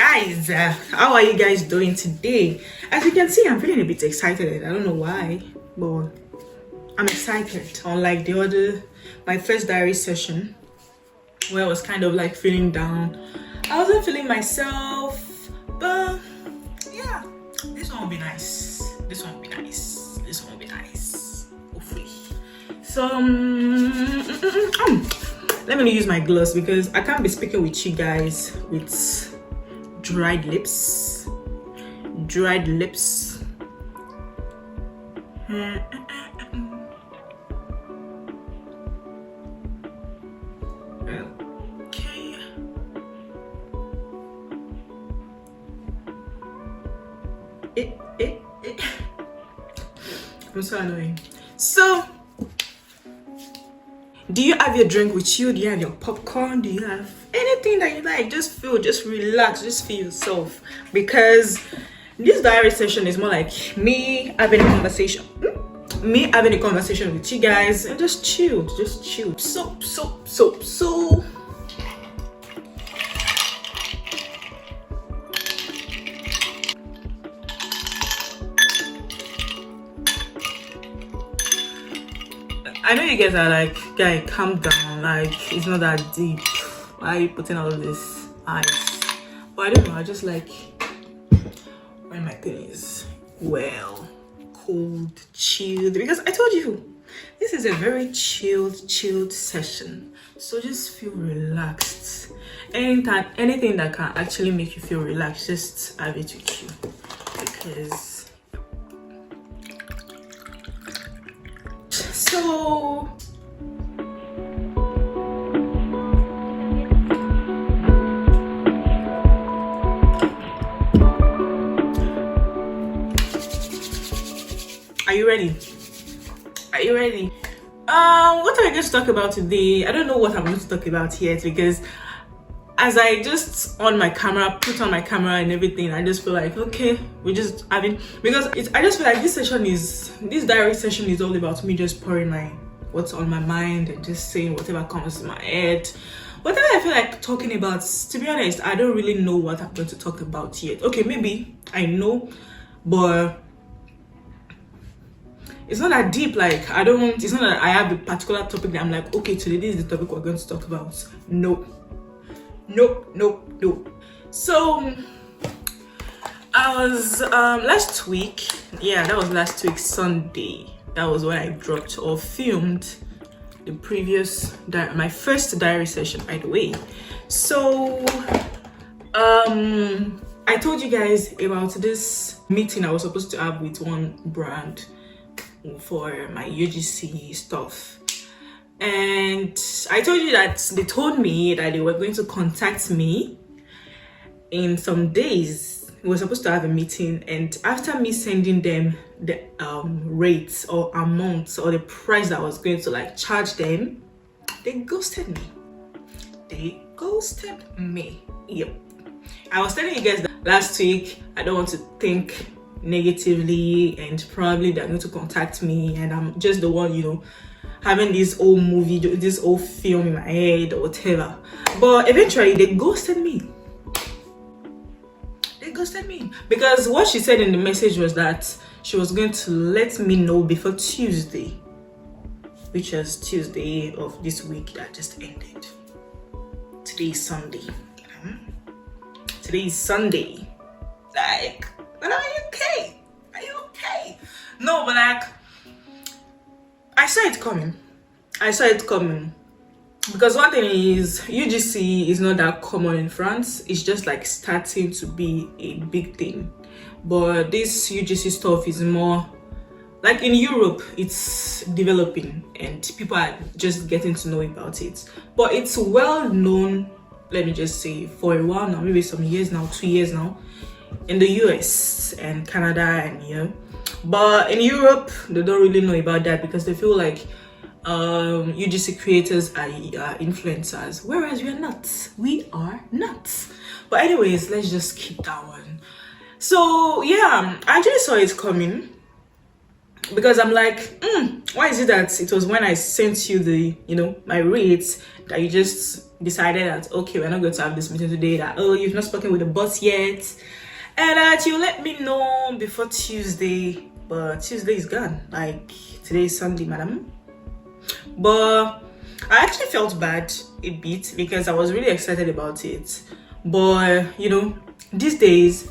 guys, how are you guys doing today? As you can see, I'm feeling a bit excited. I don't know why, but I'm excited. Unlike my first diary session, where I was kind of like feeling down. I wasn't feeling myself, but yeah, this one will be nice. This one will be nice. This one will be nice. Hopefully. So, let me use my gloss because I can't be speaking with you guys with dried lips. Okay. I'm so annoying. So, do you have your drink with you? Do you have your popcorn? Do you have anything that you like? Just relax, just feel yourself. Because this diary session is more like me having a conversation. Me having a conversation with you guys and just chill. So. I know you guys are like, guy, calm down. Like, it's not that deep. Why are you putting all of this ice? But I don't know. I just like when my thing is well, cold, chilled. Because I told you, this is a very chilled session. So just feel relaxed. Anything that can actually make you feel relaxed, just have it with you. Because so are you ready? What are we going to talk about today? I don't know what I'm going to talk about yet, because as I just put on my camera and everything, I just feel like, okay, we're just having, because I just feel like this diary session is all about me just pouring what's on my mind and just saying whatever comes to my head. Whatever I feel like talking about. To be honest, I don't really know what I'm going to talk about yet. Okay, maybe I know, but it's not that deep. Like, it's not that I have a particular topic that I'm like, okay, today this is the topic we're going to talk about. Nope. So I was last week, that was last week Sunday. That was when I dropped or filmed the previous my first diary session, by the way. So I told you guys about this meeting I was supposed to have with one brand for my UGC stuff. And I told you that they told me that they were going to contact me in some days. We were supposed to have a meeting, and after me sending them the rates or amounts or the price that I was going to like charge them, they ghosted me. Yep. I was telling you guys that last week I don't want to think negatively, and probably they're going to contact me and I'm just the one, having this old movie, this old film in my head or whatever. But eventually they ghosted me. Because what she said in the message was that she was going to let me know before Tuesday, which was Tuesday of this week that just ended. Today is Sunday. Like, but are you okay? No, but like, I saw it coming. Because one thing is, UGC is not that common in France. It's just like starting to be a big thing. But this UGC stuff is more like in Europe, it's developing and people are just getting to know about it. But it's well known, let me just say, for a while now, maybe some years now, 2 years now, in the US and Canada and But in Europe, they don't really know about that because they feel like UGC creators are influencers, whereas we are not. But anyways, let's just keep that one. So yeah, I actually saw it coming because I'm like, why is it that it was when I sent you the my rates, that you just decided that, okay, we're not going to have this meeting today, that, oh, you've not spoken with the boss yet, and that you let me know before Tuesday, but Tuesday is gone. Like, today is Sunday, madam. But I actually felt bad a bit because I was really excited about it. But, you know, these days,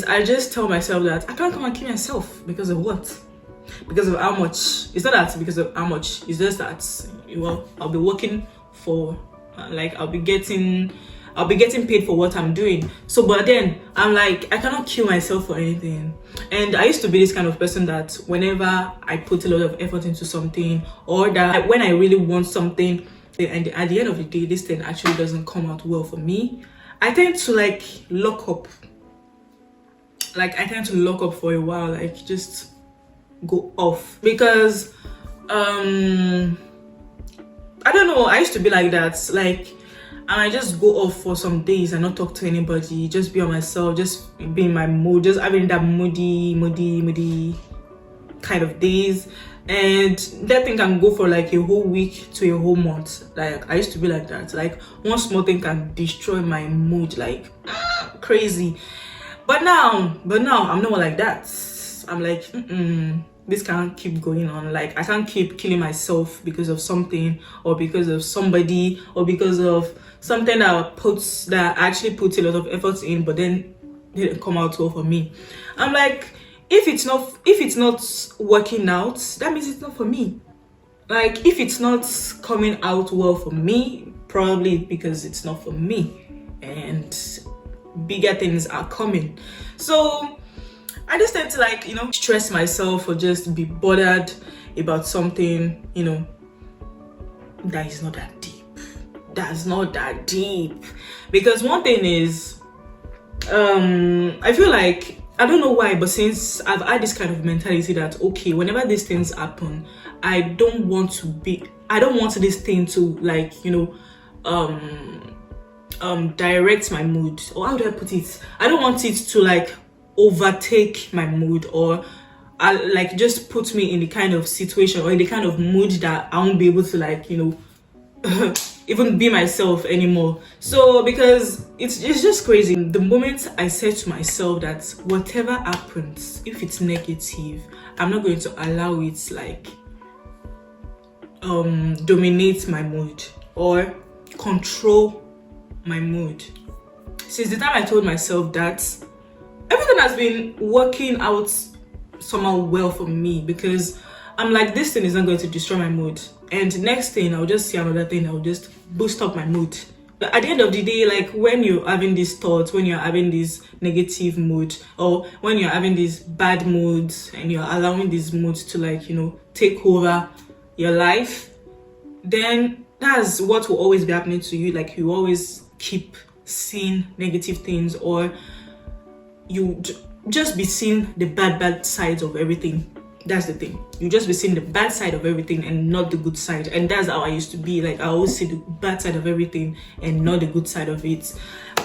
I just tell myself that I can't come and kill myself because of what? Because of how much. It's not that because of how much. It's just that, well, I'll be working for, like, I'll be getting paid for what I'm doing. So, but then I'm like, I cannot kill myself for anything. And I used to be this kind of person that whenever I put a lot of effort into something, or that when I really want something, and at the end of the day, this thing actually doesn't come out well for me, I tend to like lock up. Like, I tend to lock up for a while, like just go off. Because I don't know, I used to be like that. Like, and I just go off for some days and not talk to anybody, just be on myself, just be in my mood, just having that moody kind of days. And that thing can go for like a whole week to a whole month. Like, I used to be like that. Like, one small thing can destroy my mood, like crazy. But now I'm not like that. I'm like, this can't keep going on. Like, I can't keep killing myself because of something, or because of somebody, or because of something that actually puts a lot of effort in, but then didn't come out well for me. I'm like, if it's not working out, that means it's not for me. Like, if it's not coming out well for me, probably because it's not for me, and bigger things are coming. So I just tend to, like, you know, stress myself or just be bothered about something, you know, that is not that deep. That's not that deep. Because one thing is, I feel like, I don't know why, but since I've had this kind of mentality that, okay, whenever these things happen, I don't want this thing to, like, you know, direct my mood, or how do I put it? I don't want it to like overtake my mood, or like just put me in the kind of situation or in the kind of mood that I won't be able to, like, you know, even be myself anymore. So, because it's just crazy. The moment I said to myself that whatever happens, if it's negative, I'm not going to allow it like dominate my mood or control my mood. Since the time I told myself that, everything has been working out somehow well for me, because I'm like, this thing is not going to destroy my mood, and next thing I'll just see another thing that will just boost up my mood. But at the end of the day, like, when you're having these thoughts, when you're having this negative mood, or when you're having these bad moods, and you're allowing these moods to, like, you know, take over your life, then that's what will always be happening to you. Like, you always keep seeing negative things, or you just be seeing the bad sides of everything. That's the thing. You just be seeing the bad side of everything and not the good side. And that's how I used to be. Like, I always see the bad side of everything and not the good side of it.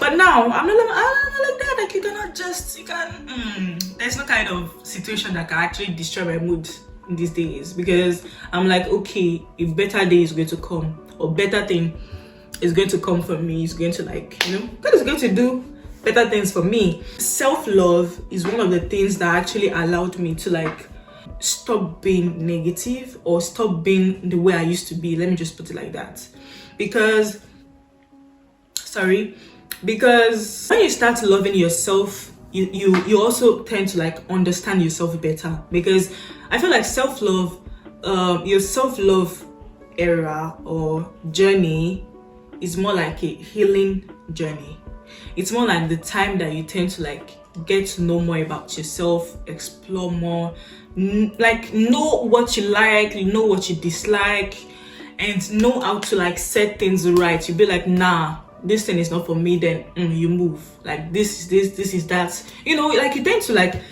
But now I'm not like that. Like, there's no kind of situation that can actually destroy my mood in these days, because I'm like, okay, a better day is going to come, or better thing is going to come for me. It's going to, like, you know, God is going to do better things for me. Self-love is one of the things that actually allowed me to, like, stop being negative, or stop being the way I used to be. Let me just put it like that. Because when you start loving yourself, you also tend to, like, understand yourself better. Because I feel like self-love, your self-love era or journey is more like a healing journey. It's more like the time that you tend to, like, get to know more about yourself, explore more, like, know what you like, know what you dislike, and know how to, like, set things right. You be like, nah, this thing is not for me, then you move. Like, this is that. You know, like, you tend to, like,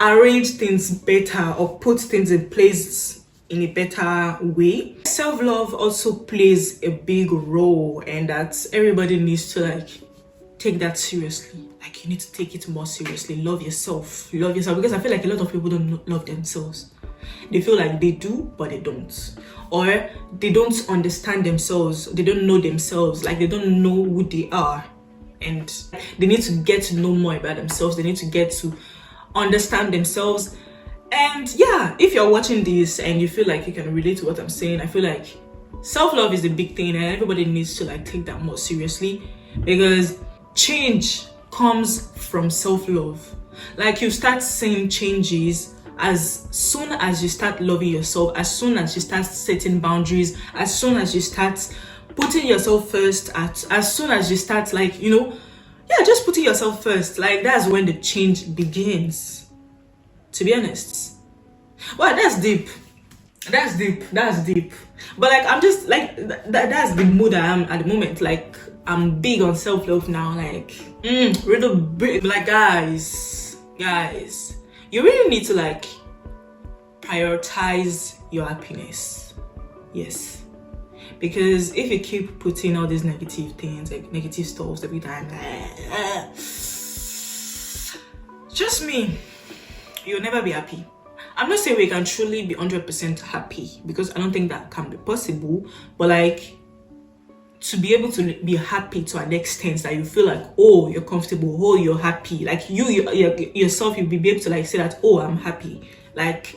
arrange things better, or put things in place in a better way. Self-love also plays a big role, and that everybody needs to, like, take that seriously. Like, you need to take it more seriously. Love yourself, because I feel like a lot of people don't love themselves. they feel like they do, but they don't. Or they don't understand themselves, they don't know themselves, like they don't know who they are. And they need to get to know more about themselves. They need to get to understand themselves. And yeah, if you're watching this and you feel like you can relate to what I'm saying, I feel like self-love is a big thing and everybody needs to like take that more seriously, because change comes from self-love. Like you start seeing changes as soon as you start loving yourself, as soon as you start setting boundaries, as soon as you start putting yourself first, as soon as you start like, you know, yeah, just putting yourself first. Like that's when the change begins, to be honest. Well, that's deep. That's deep. But like I'm just like that's the mood I am at the moment. Like I'm big on self-love now, like really big. Like guys, you really need to like prioritize your happiness. Yes. Because if you keep putting all these negative things, like negative stuff every time, just me, you'll never be happy. I'm not saying we can truly be 100% happy, because I don't think that can be possible. But like, to be able to be happy to an extent that you feel like, oh, you're comfortable, oh, you're happy. Like yourself, you'll be able to like say that, oh, I'm happy. Like,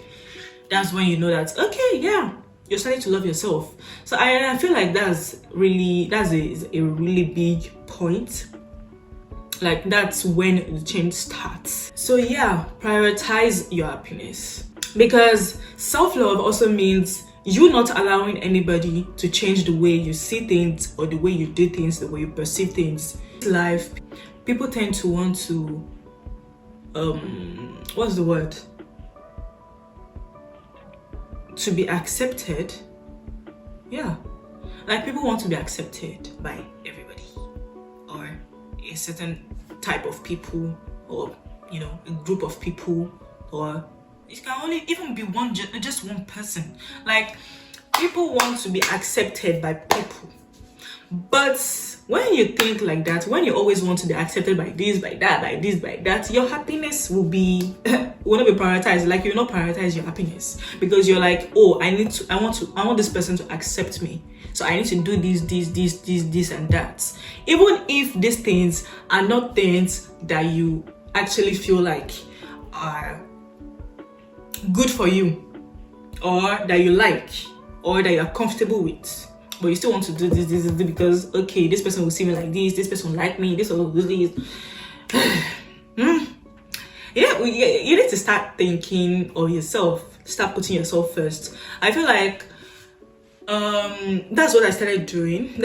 that's when you know that, okay, yeah, you're starting to love yourself. So I feel like that's a really big point. Like that's when the change starts. So yeah, prioritize your happiness, because self-love also means you not allowing anybody to change the way you see things or the way you do things, the way you perceive things. Life, people tend to want to what's the word? To be accepted. Yeah, like people want to be accepted by everybody, or a certain type of people, or you know, a group of people, or it can only even be just one person. Like people want to be accepted by people. But when you think like that, when you always want to be accepted by this, by that, by this, by that, your happiness will not be prioritized. Like you'll not prioritize your happiness, because you're like, oh, I want this person to accept me, so I need to do this and that. Even if these things are not things that you actually feel like are good for you, or that you like, or that you're comfortable with, but you still want to do this because, okay, this person will see me like this person will like me, this will do this. Yeah, you need to start thinking of yourself, start putting yourself first. I feel like that's what I started doing.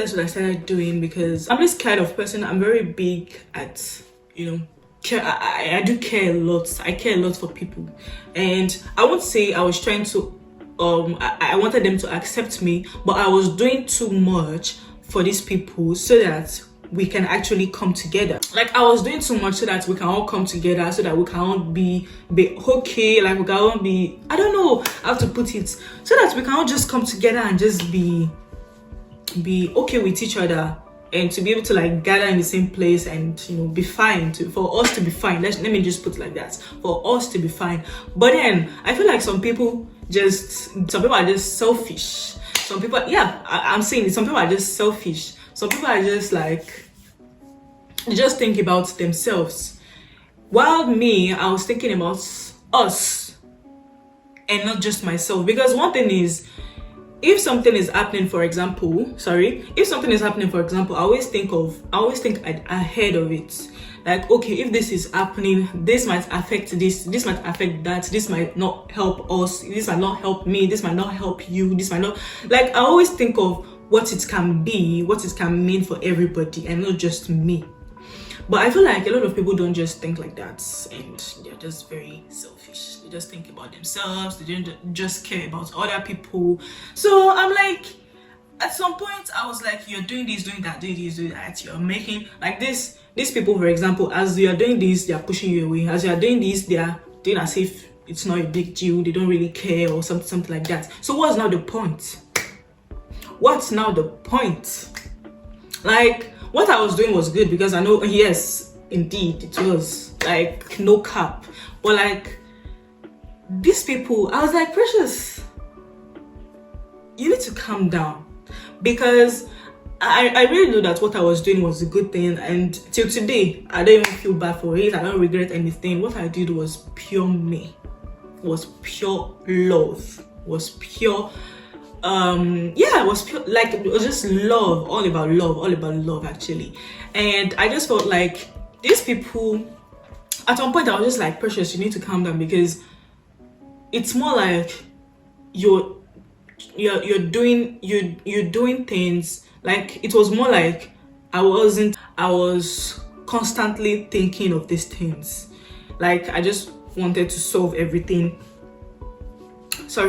Because I'm this kind of person. I'm very big at, you know, care. I do care a lot. I care a lot for people, and I won't say I was trying to I wanted them to accept me, but I was doing too much for these people so that we can actually come together. Like I was doing too much so that we can all come together, so that we can all be okay, like we can all be, I don't know how to put it, so that we can all just come together and just be okay with each other, and to be able to like gather in the same place and, you know, be fine, for us to be fine. Let me just put it like that, for us to be fine. But then I feel like some people are just selfish. Some people, yeah, I'm saying it, some people are just selfish. Some people are just like, they just think about themselves. While me, I was thinking about us and not just myself. Because one thing is, if something is happening, for example, I always think ahead of it. Like, okay, if this is happening, this might affect this might affect that, this might not help us, this might not help me, this might not help you, this might not, like, I always think of what it can be, what it can mean for everybody and not just me. But I feel like a lot of people don't just think like that, and they're just very selfish. They just think about themselves, they don't just care about other people. So I'm like, at some point I was like, you're doing this, doing that, doing this, doing that, you're making like this. These people, for example, as you are doing this, they are pushing you away. As you are doing this, they are doing as if it's not a big deal, they don't really care, or something like that. So what's now the point? Like, what I was doing was good, because I know, yes, indeed, it was like no cap. But like, these people, I was like, Precious, you need to calm down, because I really know that what I was doing was a good thing, and till today I don't even feel bad for it. I don't regret anything. What I did was pure me, was pure love, was pure it was pure, like it was just love, all about love actually. And I just felt like these people, at one point I was just like, Precious, you need to calm down, because it's more like you're doing things, like it was more like I was constantly thinking of these things, like I just wanted to solve everything. I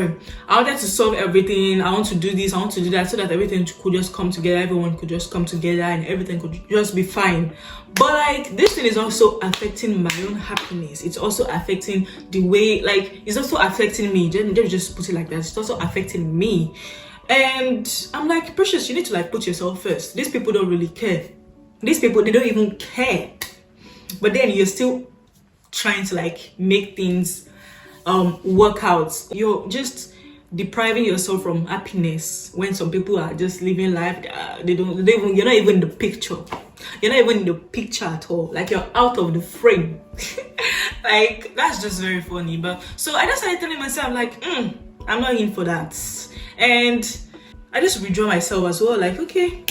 wanted to solve everything. I want to do this, I want to do that, so that everything could just come together, everyone could just come together, and everything could just be fine. But like, this thing is also affecting my own happiness. It's also affecting the way, like, it's also affecting me. Just put it like that. It's also affecting me. And I'm like, Precious, you need to like put yourself first. These people don't really care. These people, they don't even care. But then you're still trying to like make things workouts. You're just depriving yourself from happiness when some people are just living life. You're not even in the picture. You're not even in the picture at all. Like, you're out of the frame. Like, that's just very funny. But so I just started telling myself like, I'm not in for that. And I just withdraw myself as well. Like, okay,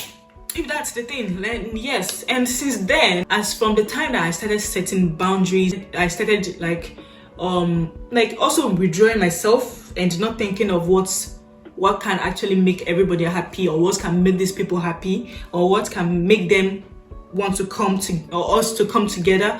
if that's the thing, then yes. And since then, as from the time that I started setting boundaries, I started like also withdrawing myself and not thinking of what can actually make everybody happy, or what can make these people happy, or what can make them want to come to, or us to come together.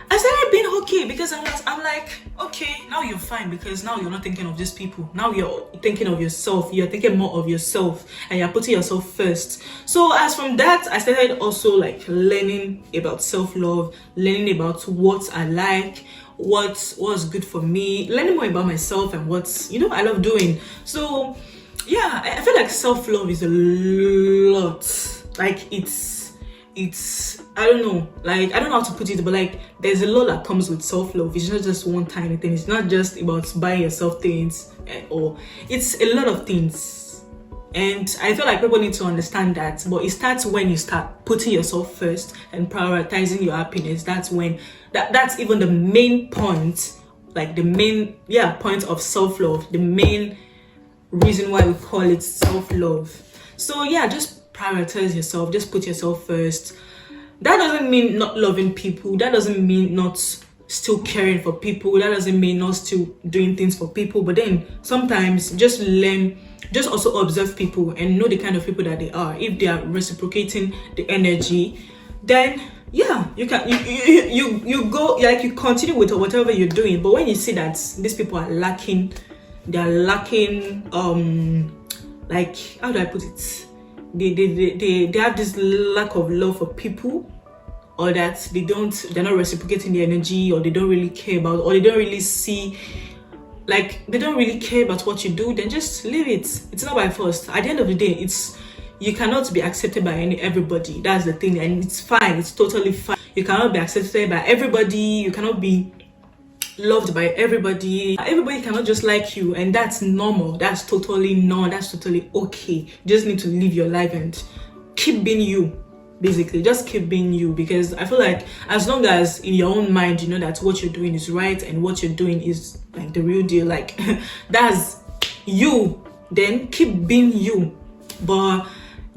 I started being okay, because I'm like, okay, now you're fine, because now you're not thinking of these people. Now you're thinking of yourself. You're thinking more of yourself, and you're putting yourself first. So as from that, I started also like learning about self-love, learning about what I like, what was good for me, learning more about myself and what I love doing. So yeah, I feel like self-love is a lot. Like, it's I don't know, like I don't know how to put it, but like there's a lot that comes with self-love. It's not just one tiny thing. It's not just about buying yourself things, or it's a lot of things. And I feel like people need to understand that. But it starts when you start putting yourself first and prioritizing your happiness. That's when that's even the main point, like the main point of self-love, the main reason why we call it self-love. So yeah, just prioritize yourself, just put yourself first. That doesn't mean not loving people. That doesn't mean not still caring for people. That doesn't mean not still doing things for people. But then sometimes just also observe people and know the kind of people that they are. If they are reciprocating the energy, then yeah, you can you go, like, you continue with whatever you're doing. But when you see that these people are lacking, like, how do I put it? They have this lack of love for people, or that they're not reciprocating the energy, or they don't really care about, or they don't really see, like, they don't really care about what you do, then just leave it. It's not by force. At the end of the day, you cannot be accepted by everybody. That's the thing, and it's fine. It's totally fine. You cannot be accepted by everybody. You cannot be loved by everybody. Everybody cannot just like you, and that's normal. That's totally normal. That's totally okay. You just need to live your life and keep being you. Basically, just keep being you, because I feel like as long as in your own mind you know that what you're doing is right and what you're doing is like the real deal, like that's you, then keep being you. But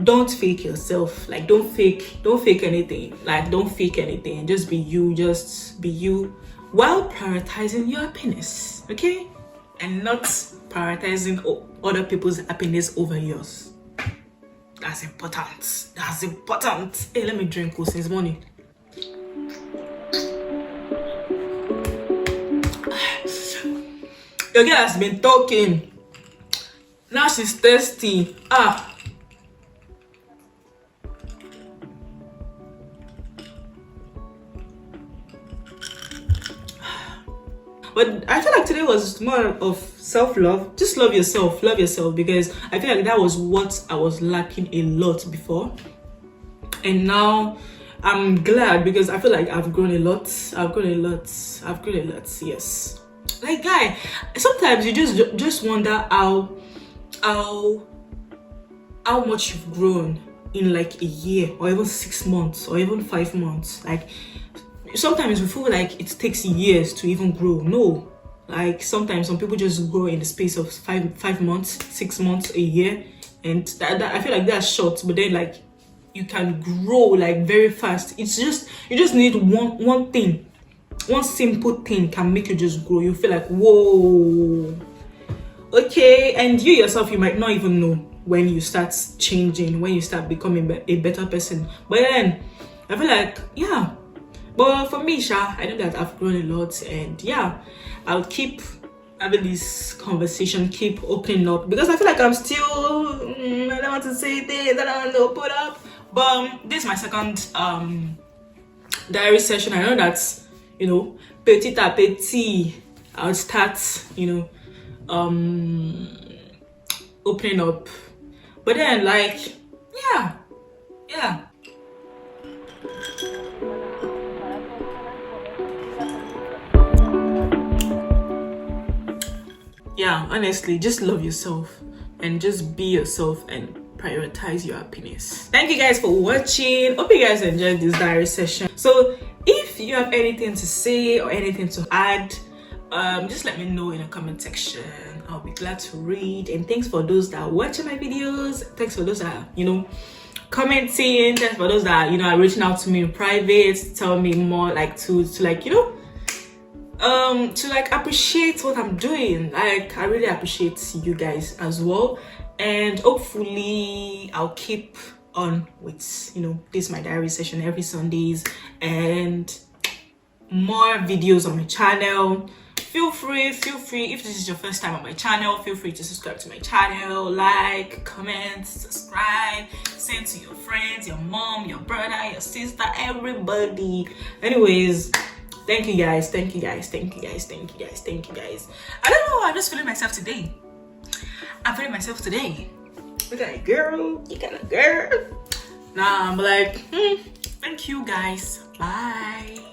don't fake yourself. Like, don't fake anything. Like, don't fake anything. Just be you. Just be you, while prioritizing your happiness, okay? And not prioritizing other people's happiness over yours. That's important. That's important. Hey, let me drink since morning. Your girl has been talking. Now she's thirsty. But I feel like today was more of self-love. Just love yourself, because I feel like that was what I was lacking a lot before. And now I'm glad, because I feel like I've grown a lot. Yes. Like, guy, sometimes you just wonder how how much you've grown in like a year, or even 6 months, or even 5 months. Like, sometimes we feel like it takes years to even grow. No, like sometimes some people just grow in the space of 5 months, 6 months, a year, and that I feel like that's short. But then, like, you can grow like very fast. It's just, you just need one thing, one simple thing can make you just grow. You feel like, whoa, okay. And you yourself, you might not even know when you start changing, when you start becoming a better person. But then I feel like, yeah. But for me, Sha, I know that I've grown a lot, and yeah, I'll keep having this conversation, keep opening up, because I feel like I'm still, I don't want to say this, I don't want to put up. But this is my second diary session. I know that, you know, petit a petit, I'll start, you know, opening up. But then, like, yeah. Yeah, honestly, just love yourself and just be yourself and prioritize your happiness. Thank you guys for watching. Hope you guys enjoyed this diary session. So if you have anything to say or anything to add, just let me know in the comment section. I'll be glad to read. And thanks for those that are watching my videos. Thanks for those that are, you know, commenting. Thanks for those that, you know, are reaching out to me in private, tell me more, like to like, you know, to like appreciate what I'm doing. Like, I really appreciate you guys as well, and hopefully I'll keep on with, you know, this my diary session every Sundays, and more videos on my channel. Feel free, if this is your first time on my channel, feel free to subscribe to my channel, like, comment, subscribe, send to your friends, your mom, your brother, your sister, everybody. Anyways, thank you guys. I don't know, I'm just feeling myself today. Look at a girl, you got a girl. Nah, I'm like, thank you guys. Bye.